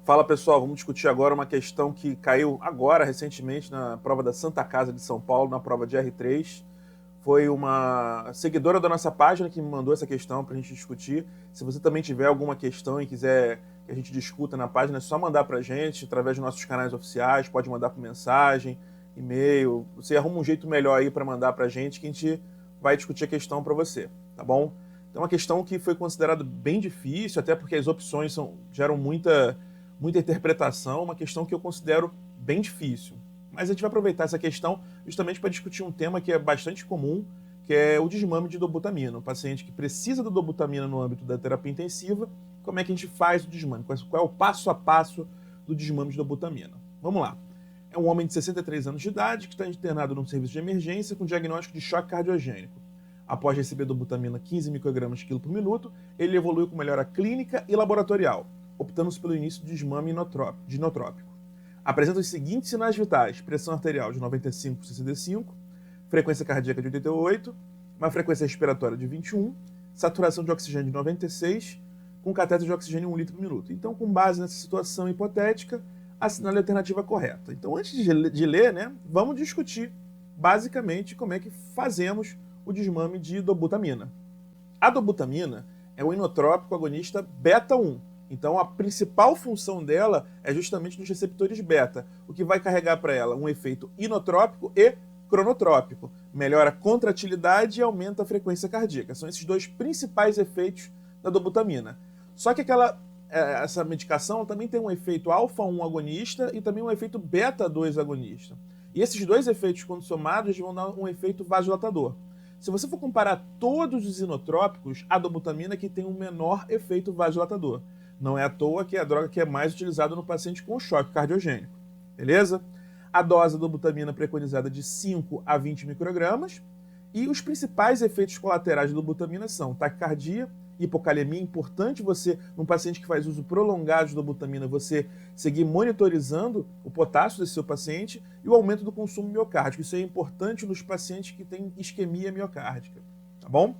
Fala pessoal, vamos discutir agora uma questão que caiu agora, recentemente, na prova da Santa Casa de São Paulo, na prova de R3. Foi uma seguidora da nossa página que me mandou essa questão para a gente discutir. Se você também tiver alguma questão e quiser que a gente discuta na página, é só mandar para a gente através dos nossos canais oficiais, pode mandar por mensagem, e-mail. Você arruma um jeito melhor aí para mandar para a gente que a gente vai discutir a questão para você, tá bom? Então, uma questão que foi considerada bem difícil, até porque as opções geram muita interpretação, uma questão que eu considero bem difícil. Mas a gente vai aproveitar essa questão justamente para discutir um tema que é bastante comum, que é o desmame de dobutamina. Um paciente que precisa da dobutamina no âmbito da terapia intensiva, como é que a gente faz o desmame? Qual é o passo a passo do desmame de dobutamina? Vamos lá. É um homem de 63 anos de idade que está internado num serviço de emergência com diagnóstico de choque cardiogênico. Após receber dobutamina 15 microgramas quilo por minuto, ele evoluiu com melhora clínica e laboratorial, optando-se pelo início de desmame inotrópico. Apresenta os seguintes sinais vitais: pressão arterial de 95 por 65, frequência cardíaca de 88, uma frequência respiratória de 21, saturação de oxigênio de 96, com cateter de oxigênio 1 litro por minuto. Então, com base nessa situação hipotética, assinale a alternativa correta. Então, antes de ler, vamos discutir basicamente como é que fazemos o desmame de dobutamina. A dobutamina é o inotrópico agonista beta-1. Então, a principal função dela é justamente nos receptores beta, o que vai carregar para ela um efeito inotrópico e cronotrópico. Melhora a contratilidade e aumenta a frequência cardíaca. São esses dois principais efeitos da dobutamina. Só que essa medicação também tem um efeito alfa-1 agonista e também um efeito beta-2 agonista. E esses dois efeitos, quando somados, vão dar um efeito vasodilatador. Se você for comparar todos os inotrópicos, a dobutamina que tem um menor efeito vasodilatador. Não é à toa que é a droga que é mais utilizada no paciente com choque cardiogênico. Beleza? A dose da dobutamina preconizada é de 5 a 20 microgramas. E os principais efeitos colaterais da dobutamina são taquicardia, hipocalemia. É importante você, num paciente que faz uso prolongado de dobutamina, você seguir monitorizando o potássio desse seu paciente e o aumento do consumo miocárdico. Isso é importante nos pacientes que têm isquemia miocárdica. Tá bom?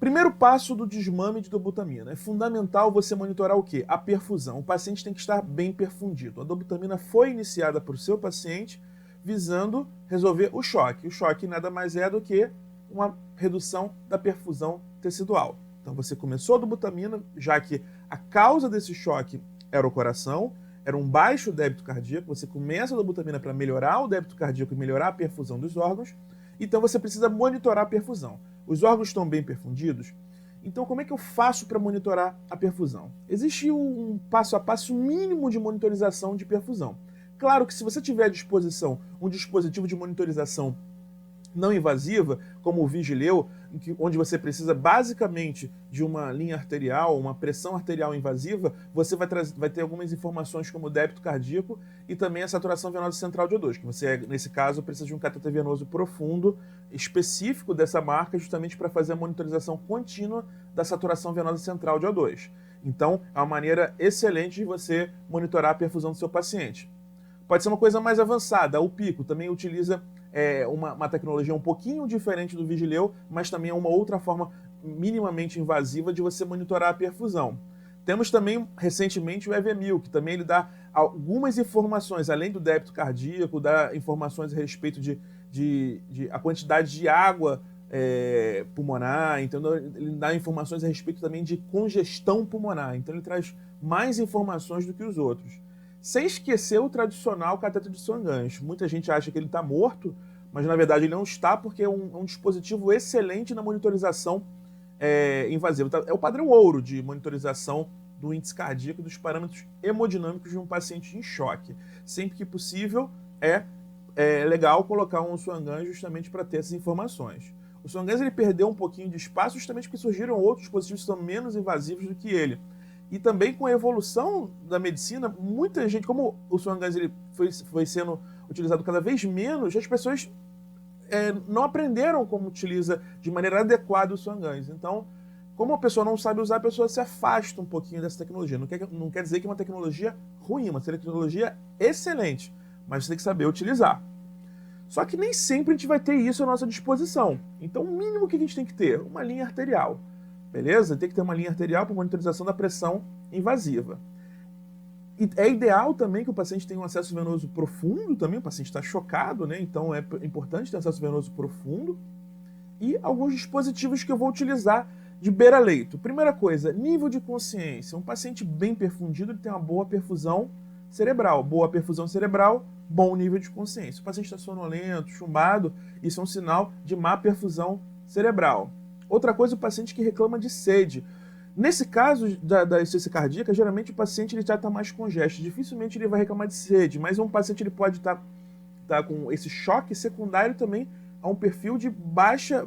Primeiro passo do desmame de dobutamina. É fundamental você monitorar o quê? A perfusão. O paciente tem que estar bem perfundido. A dobutamina foi iniciada por seu paciente visando resolver o choque. O choque nada mais é do que uma redução da perfusão tecidual. Então você começou a dobutamina, já que a causa desse choque era o coração, era um baixo débito cardíaco. Você começa a dobutamina para melhorar o débito cardíaco e melhorar a perfusão dos órgãos. Então você precisa monitorar a perfusão. Os órgãos estão bem perfundidos? Então, como é que eu faço para monitorar a perfusão? Existe um passo a passo mínimo de monitorização de perfusão. Claro que se você tiver à disposição um dispositivo de monitorização não invasiva, como o Vigileu, onde você precisa basicamente de uma linha arterial, uma pressão arterial invasiva, você vai ter algumas informações como o débito cardíaco e também a saturação venosa central de O2, que você, nesse caso, precisa de um cateter venoso profundo, específico dessa marca, justamente para fazer a monitorização contínua da saturação venosa central de O2. Então, é uma maneira excelente de você monitorar a perfusão do seu paciente. Pode ser uma coisa mais avançada. O Pico também utiliza uma tecnologia um pouquinho diferente do Vigileu, mas também é uma outra forma minimamente invasiva de você monitorar a perfusão. Temos também, recentemente, o EV1000, que também ele dá algumas informações, além do débito cardíaco, dá informações a respeito de a quantidade de água pulmonar, então ele dá informações a respeito também de congestão pulmonar, então ele traz mais informações do que os outros. Sem esquecer o tradicional cateter de Swan-Ganz. Muita gente acha que ele está morto, mas na verdade ele não está, porque é um dispositivo excelente na monitorização invasiva. É o padrão ouro de monitorização do índice cardíaco e dos parâmetros hemodinâmicos de um paciente em choque. Sempre que possível, é legal colocar um Swan-Ganz justamente para ter essas informações. O Swan-Ganz ele perdeu um pouquinho de espaço justamente porque surgiram outros dispositivos que são menos invasivos do que ele. E também com a evolução da medicina, muita gente, como o Swan-Ganz ele foi sendo utilizado cada vez menos, as pessoas não aprenderam como utiliza de maneira adequada o Swan-Ganz. Então, como a pessoa não sabe usar, a pessoa se afasta um pouquinho dessa tecnologia. Não quer dizer que é uma tecnologia ruim, uma tecnologia excelente, mas você tem que saber utilizar. Só que nem sempre a gente vai ter isso à nossa disposição. Então, o mínimo que a gente tem que ter, uma linha arterial. Beleza? Tem que ter uma linha arterial para monitorização da pressão invasiva. E é ideal também que o paciente tenha um acesso venoso profundo também, o paciente está chocado, né? Então é importante ter acesso venoso profundo. E alguns dispositivos que eu vou utilizar de beira-leito. Primeira coisa, nível de consciência. Um paciente bem perfundido ele tem uma boa perfusão cerebral. Boa perfusão cerebral, bom nível de consciência. O paciente está sonolento, chumbado, isso é um sinal de má perfusão cerebral. Outra coisa, o paciente que reclama de sede. Nesse caso da insuficiência cardíaca, geralmente o paciente ele já está mais congesto. Dificilmente ele vai reclamar de sede, mas um paciente ele pode estar com esse choque secundário também a um perfil de baixa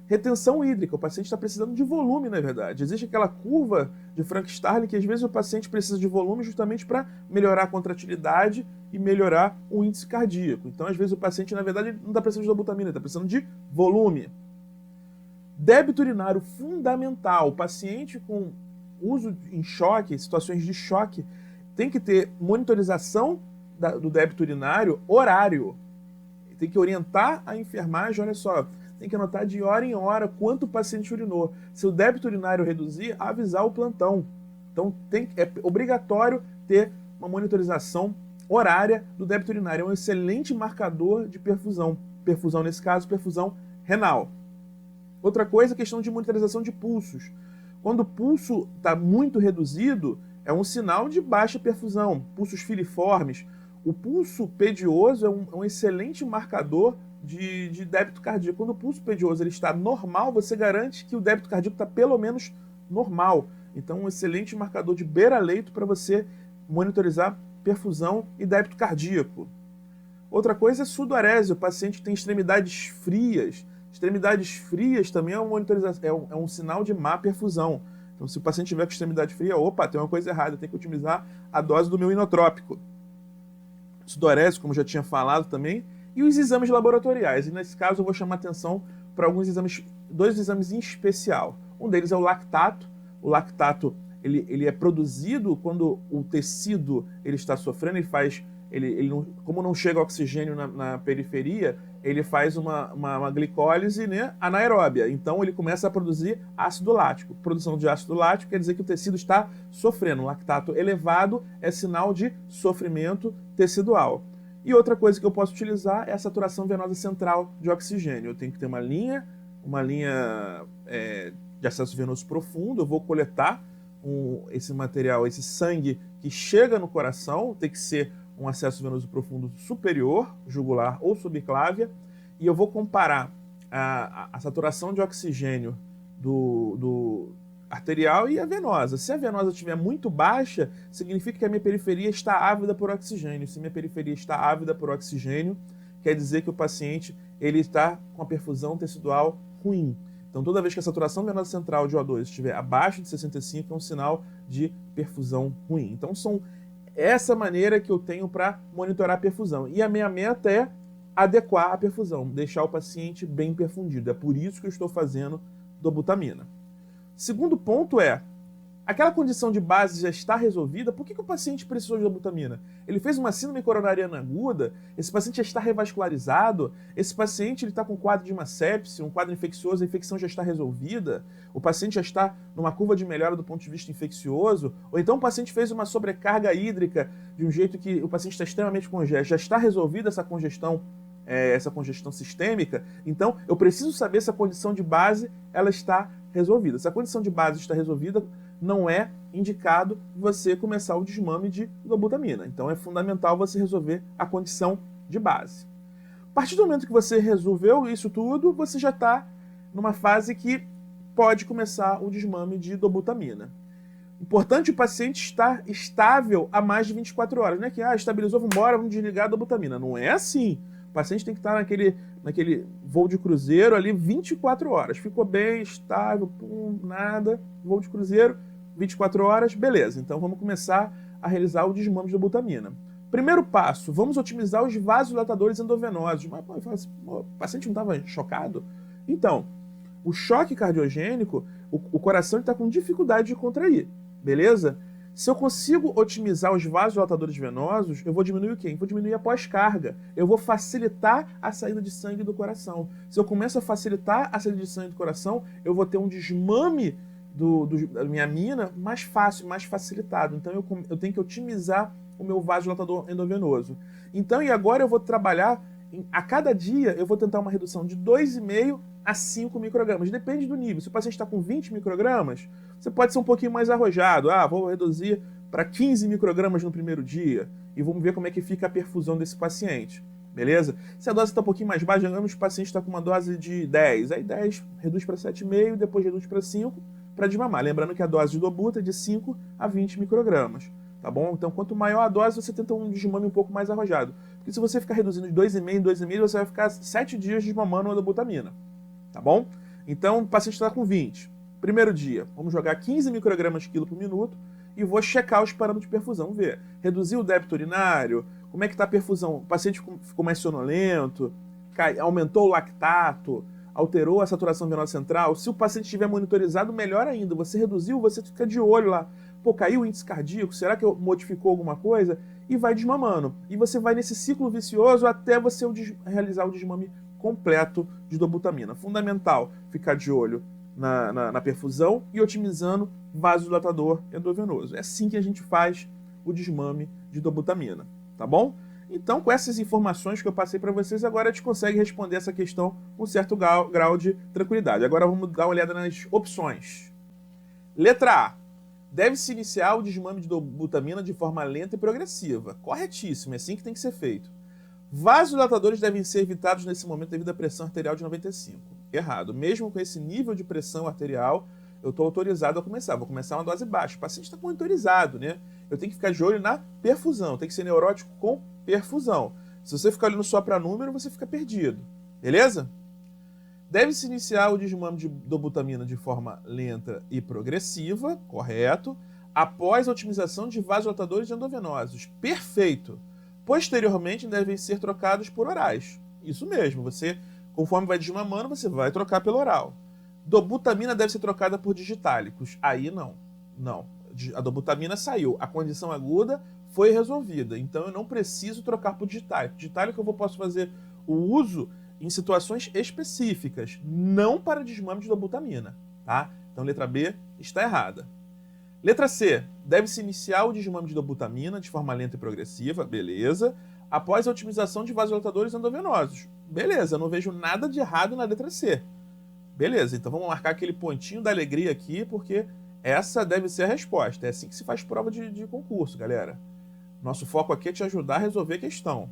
retenção hídrica. O paciente está precisando de volume, na verdade. Existe aquela curva de Frank-Starling que às vezes o paciente precisa de volume justamente para melhorar a contratilidade e melhorar o índice cardíaco. Então, às vezes, o paciente, na verdade, não está precisando de dobutamina, está precisando de volume. Débito urinário fundamental. O paciente com uso em choque, situações de choque, tem que ter monitorização do débito urinário horário. Tem que orientar a enfermagem, olha só, tem que anotar de hora em hora quanto o paciente urinou. Se o débito urinário reduzir, avisar o plantão. Então é obrigatório ter uma monitorização horária do débito urinário. É um excelente marcador de perfusão. Perfusão, nesse caso, perfusão renal. Outra coisa, a questão de monitorização de pulsos. Quando o pulso está muito reduzido, é um sinal de baixa perfusão. Pulsos filiformes. O pulso pedioso é um excelente marcador de débito cardíaco. Quando o pulso pedioso ele está normal, você garante que o débito cardíaco está pelo menos normal. Então, um excelente marcador de beira-leito para você monitorizar perfusão e débito cardíaco. Outra coisa é sudorese, o paciente que tem extremidades frias. Extremidades frias também é um sinal de má perfusão. Então, se o paciente tiver com extremidade fria, opa, tem uma coisa errada, tem que otimizar a dose do meu inotrópico. Sudorese, como já tinha falado também, e os exames laboratoriais. E nesse caso eu vou chamar atenção para dois exames em especial. Um deles é o lactato. O lactato ele é produzido quando o tecido ele está sofrendo, como não chega oxigênio na periferia, ele faz uma glicólise, né, anaeróbia. Então ele começa a produzir ácido lático. Produção de ácido lático quer dizer que o tecido está sofrendo. O lactato elevado é sinal de sofrimento tecidual. E outra coisa que eu posso utilizar é a saturação venosa central de oxigênio. Eu tenho que ter uma linha de acesso venoso profundo. Eu vou coletar esse material, esse sangue que chega no coração, tem que ser um acesso venoso profundo superior, jugular ou subclávia, e eu vou comparar a saturação de oxigênio do arterial e a venosa. Se a venosa estiver muito baixa, significa que a minha periferia está ávida por oxigênio. Se minha periferia está ávida por oxigênio, quer dizer que o paciente ele está com a perfusão tecidual ruim. Então, toda vez que a saturação venosa central de O2 estiver abaixo de 65, é um sinal de perfusão ruim. Então, são essa maneira que eu tenho para monitorar a perfusão. E a minha meta é adequar a perfusão, deixar o paciente bem perfundido. É por isso que eu estou fazendo dobutamina. Segundo ponto é, aquela condição de base já está resolvida, por que o paciente precisou de dobutamina? Ele fez uma síndrome coronariana aguda, esse paciente já está revascularizado, esse paciente está com quadro de uma sepse, um quadro infeccioso, a infecção já está resolvida, o paciente já está numa curva de melhora do ponto de vista infeccioso, ou então o paciente fez uma sobrecarga hídrica de um jeito que o paciente está extremamente congesto, já está resolvida essa congestão sistêmica, então eu preciso saber se a condição de base ela está resolvida. Se a condição de base está resolvida, não é indicado você começar o desmame de dobutamina. Então é fundamental você resolver a condição de base. A partir do momento que você resolveu isso tudo, você já está numa fase que pode começar o desmame de dobutamina. Importante o paciente estar estável há mais de 24 horas. Não é que estabilizou, vamos embora, vamos desligar a dobutamina. Não é assim. O paciente tem que estar naquele voo de cruzeiro ali 24 horas. Ficou bem, estável, nada, voo de cruzeiro, 24 horas, beleza. Então vamos começar a realizar o desmame de dobutamina. Primeiro passo, vamos otimizar os vasodilatadores endovenosos. Mas o paciente não estava chocado? Então, o choque cardiogênico, o coração está com dificuldade de contrair, beleza? Se eu consigo otimizar os vasodilatadores venosos, eu vou diminuir o quê? Eu vou diminuir a pós-carga. Eu vou facilitar a saída de sangue do coração. Se eu começo a facilitar a saída de sangue do coração, eu vou ter um desmame da minha mina mais fácil, mais facilitado. Então eu tenho que otimizar o meu vasodilatador endovenoso. Então, e agora eu vou trabalhar, a cada dia eu vou tentar uma redução de 2,5 a 5 microgramas. Depende do nível. Se o paciente está com 20 microgramas, você pode ser um pouquinho mais arrojado. Vou reduzir para 15 microgramas no primeiro dia e vamos ver como é que fica a perfusão desse paciente. Beleza? Se a dose está um pouquinho mais baixa, digamos que o paciente está com uma dose de 10. Aí 10 reduz para 7,5, depois reduz para 5 para desmamar. Lembrando que a dose de dobuta é de 5 a 20 microgramas. Tá bom? Então, quanto maior a dose, você tenta um desmame um pouco mais arrojado. Porque se você ficar reduzindo de 2,5 em 2,5, você vai ficar 7 dias desmamando a dobutamina. Tá bom? Então, o paciente está com 20. Primeiro dia, vamos jogar 15 microgramas quilo por minuto e vou checar os parâmetros de perfusão. Ver, reduzir o débito urinário, como é que está a perfusão? O paciente ficou mais sonolento, aumentou o lactato, alterou a saturação venosa central. Se o paciente estiver monitorizado, melhor ainda. Você reduziu, você fica de olho lá. Pô, caiu o índice cardíaco? Será que modificou alguma coisa? E vai desmamando. E você vai nesse ciclo vicioso até você realizar o desmame completo de dobutamina. Fundamental ficar de olho na perfusão e otimizando vasodilatador endovenoso. É assim que a gente faz o desmame de dobutamina, tá bom? Então, com essas informações que eu passei para vocês, agora a gente consegue responder essa questão com certo grau de tranquilidade. Agora vamos dar uma olhada nas opções. Letra A. Deve-se iniciar o desmame de dobutamina de forma lenta e progressiva. Corretíssimo, é assim que tem que ser feito. Vasodilatadores devem ser evitados nesse momento devido à pressão arterial de 95. Errado. Mesmo com esse nível de pressão arterial, eu estou autorizado a começar. Vou começar uma dose baixa. O paciente está monitorizado, né? Eu tenho que ficar de olho na perfusão. Tem que ser neurótico com perfusão. Se você ficar olhando só para número, você fica perdido. Beleza? Deve-se iniciar o desmame de dobutamina de forma lenta e progressiva, correto, após a otimização de vasodilatadores endovenosos. Perfeito! Posteriormente, devem ser trocados por orais. Isso mesmo, você, conforme vai desmamando, você vai trocar pelo oral. Dobutamina deve ser trocada por digitálicos. Aí não. Não. A dobutamina saiu. A condição aguda foi resolvida. Então eu não preciso trocar por digitálico. Digitálico eu posso fazer o uso em situações específicas, não para desmame de dobutamina, tá? Então, letra B está errada. Letra C. Deve-se iniciar o desmame de dobutamina de forma lenta e progressiva, beleza, após a otimização de vasodilatadores endovenosos. Beleza, eu não vejo nada de errado na letra C. Beleza, então vamos marcar aquele pontinho da alegria aqui, porque essa deve ser a resposta. É assim que se faz prova de concurso, galera. Nosso foco aqui é te ajudar a resolver a questão.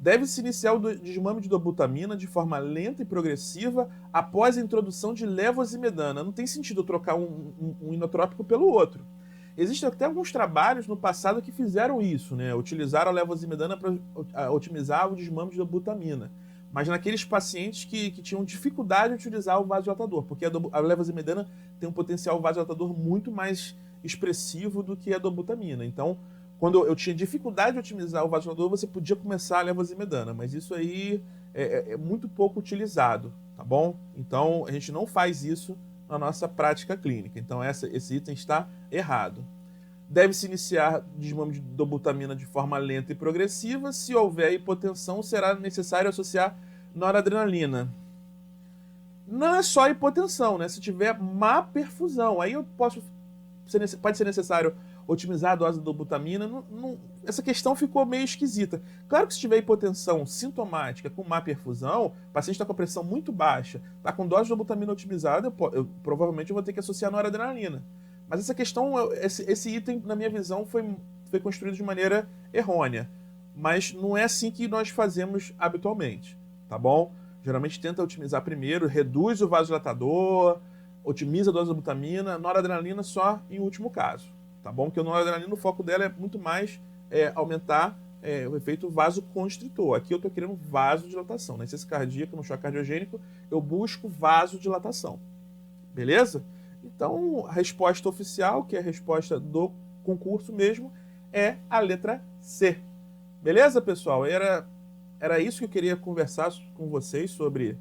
Deve-se iniciar o desmame de dobutamina de forma lenta e progressiva após a introdução de levosimedana. Não tem sentido eu trocar um inotrópico pelo outro. Existem até alguns trabalhos no passado que fizeram isso, né? Utilizaram a levosimedana para otimizar o desmame de dobutamina. Mas naqueles pacientes que tinham dificuldade de utilizar o vasodilatador, porque a levosimedana tem um potencial vasodilatador muito mais expressivo do que a dobutamina. Então, quando eu tinha dificuldade de otimizar o vasodilatador, você podia começar a levosimedana, mas isso aí é muito pouco utilizado, tá bom? Então, a gente não faz isso na nossa prática clínica. Então, esse item está errado. Deve-se iniciar desmame de dobutamina de forma lenta e progressiva. Se houver hipotensão, será necessário associar noradrenalina. Não é só hipotensão, né? Se tiver má perfusão, aí pode ser necessário otimizar a dose de dobutamina. Essa questão ficou meio esquisita. Claro que se tiver hipotensão sintomática com má perfusão, o paciente está com a pressão muito baixa, está com dose de dobutamina otimizada, eu provavelmente vou ter que associar noradrenalina. Mas essa questão, esse item, na minha visão, foi construído de maneira errônea. Mas não é assim que nós fazemos habitualmente, tá bom? Geralmente tenta otimizar primeiro, reduz o vasodilatador, otimiza a dose de dobutamina, noradrenalina só em último caso, tá bom? Porque o noradrenalina, o foco dela é muito mais aumentar o efeito vasoconstritor. Aqui eu estou querendo vasodilatação. Na insuficiência cardíaca, no choque cardiogênico, eu busco vasodilatação. Beleza? Então, a resposta oficial, que é a resposta do concurso mesmo, é a letra C. Beleza, pessoal? Era isso que eu queria conversar com vocês sobre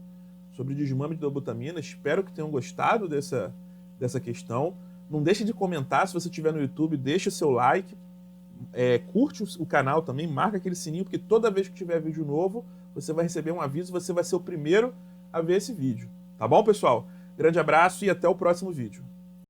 desmame de dobutamina. Espero que tenham gostado dessa questão. Não deixe de comentar, se você estiver no YouTube, deixe o seu like, curte o canal também, marca aquele sininho, porque toda vez que tiver vídeo novo, você vai receber um aviso, você vai ser o primeiro a ver esse vídeo. Tá bom, pessoal? Grande abraço e até o próximo vídeo.